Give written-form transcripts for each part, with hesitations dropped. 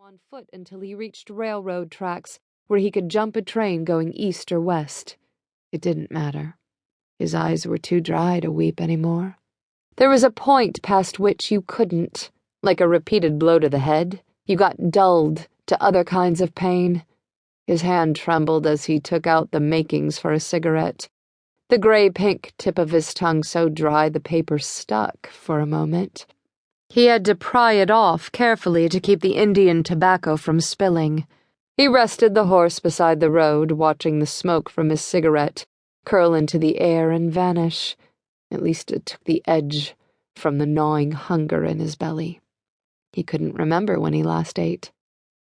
on foot until he reached railroad tracks where he could jump a train going east or west. It didn't matter. His eyes were too dry to weep anymore. There was a point past which you couldn't. Like a repeated blow to the head, you got dulled to other kinds of pain. His hand trembled as he took out the makings for a cigarette. The gray-pink tip of his tongue so dry the paper stuck for a moment. He had to pry it off carefully to keep the Indian tobacco from spilling. He rested the horse beside the road, watching the smoke from his cigarette curl into the air and vanish. At least it took the edge from the gnawing hunger in his belly. He couldn't remember when he last ate.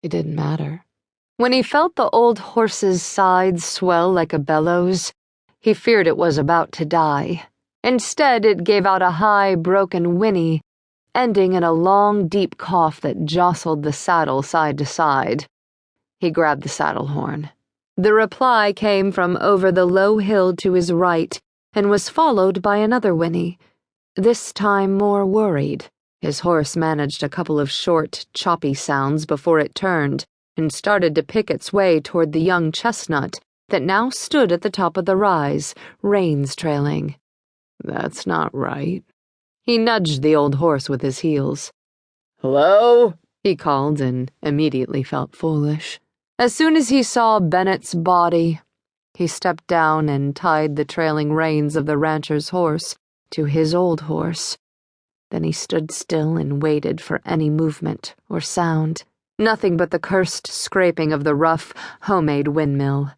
It didn't matter. When he felt the old horse's sides swell like a bellows, he feared it was about to die. Instead, it gave out a high, broken whinny, ending in a long, deep cough that jostled the saddle side to side. He grabbed the saddle horn. The reply came from over the low hill to his right and was followed by another whinny, this time more worried. His horse managed a couple of short, choppy sounds before it turned and started to pick its way toward the young chestnut that now stood at the top of the rise, reins trailing. "That's not right." He nudged the old horse with his heels. "Hello?" he called and immediately felt foolish. As soon as he saw Bennett's body, he stepped down and tied the trailing reins of the rancher's horse to his old horse. Then he stood still and waited for any movement or sound. Nothing but the cursed scraping of the rough, homemade windmill.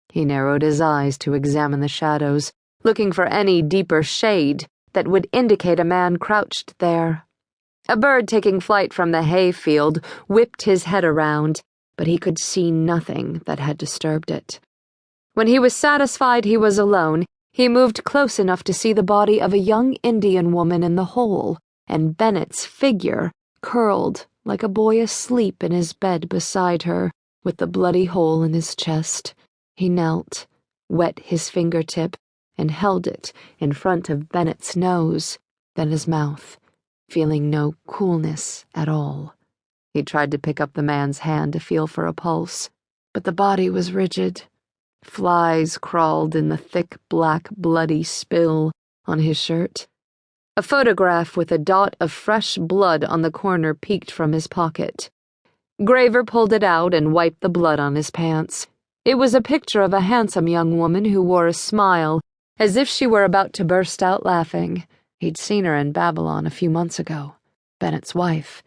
He narrowed his eyes to examine the shadows, looking for any deeper shade that would indicate a man crouched there. A bird taking flight from the hay field whipped his head around, but he could see nothing that had disturbed it. When he was satisfied he was alone, he moved close enough to see the body of a young Indian woman in the hole, and Bennett's figure curled like a boy asleep in his bed beside her, with the bloody hole in his chest. He knelt, wet his fingertip, and held it in front of Bennett's nose, then his mouth, feeling no coolness at all. He tried to pick up the man's hand to feel for a pulse, but the body was rigid. Flies crawled in the thick, black, bloody spill on his shirt. A photograph with a dot of fresh blood on the corner peeked from his pocket. Graver pulled it out and wiped the blood on his pants. It was a picture of a handsome young woman who wore a smile, as if she were about to burst out laughing. He'd seen her in Babylon a few months ago. Bennett's wife.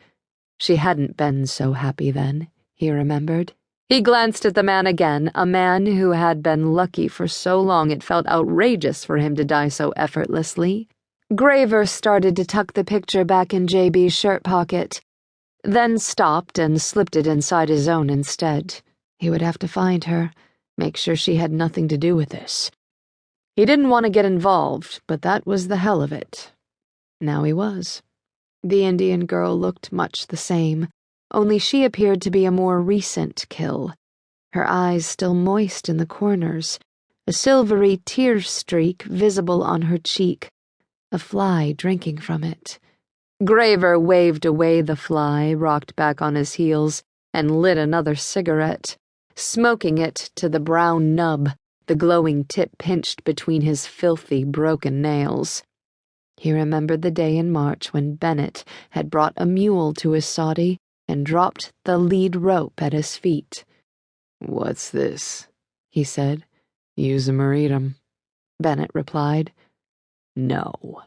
She hadn't been so happy then, he remembered. He glanced at the man again, a man who had been lucky for so long it felt outrageous for him to die so effortlessly. Graver started to tuck the picture back in J.B.'s shirt pocket, then stopped and slipped it inside his own instead. He would have to find her, make sure she had nothing to do with this. He didn't want to get involved, but that was the hell of it. Now he was. The Indian girl looked much the same, only she appeared to be a more recent kill, her eyes still moist in the corners, a silvery tear streak visible on her cheek, a fly drinking from it. Graver waved away the fly, rocked back on his heels, and lit another cigarette, smoking it to the brown nub, the glowing tip pinched between his filthy, broken nails. He remembered the day in March when Bennett had brought a mule to his soddy and dropped the lead rope at his feet. "What's this?" he said. "Use 'em or eat 'em," Bennett replied. No.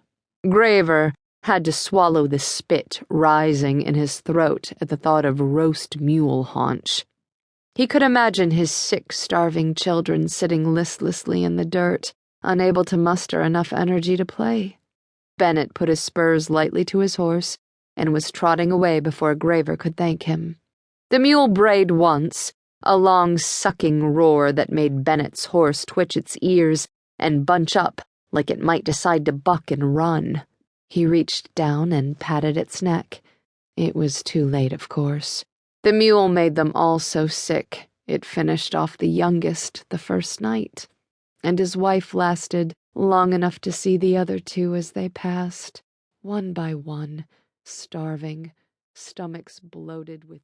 Graver had to swallow the spit rising in his throat at the thought of roast mule haunch. He could imagine his sick, starving children sitting listlessly in the dirt, unable to muster enough energy to play. Bennett put his spurs lightly to his horse and was trotting away before Graver could thank him. The mule brayed once, a long sucking roar that made Bennett's horse twitch its ears and bunch up like it might decide to buck and run. He reached down and patted its neck. It was too late, of course. The mule made them all so sick, it finished off the youngest the first night, and his wife lasted long enough to see the other two as they passed, one by one, starving, stomachs bloated with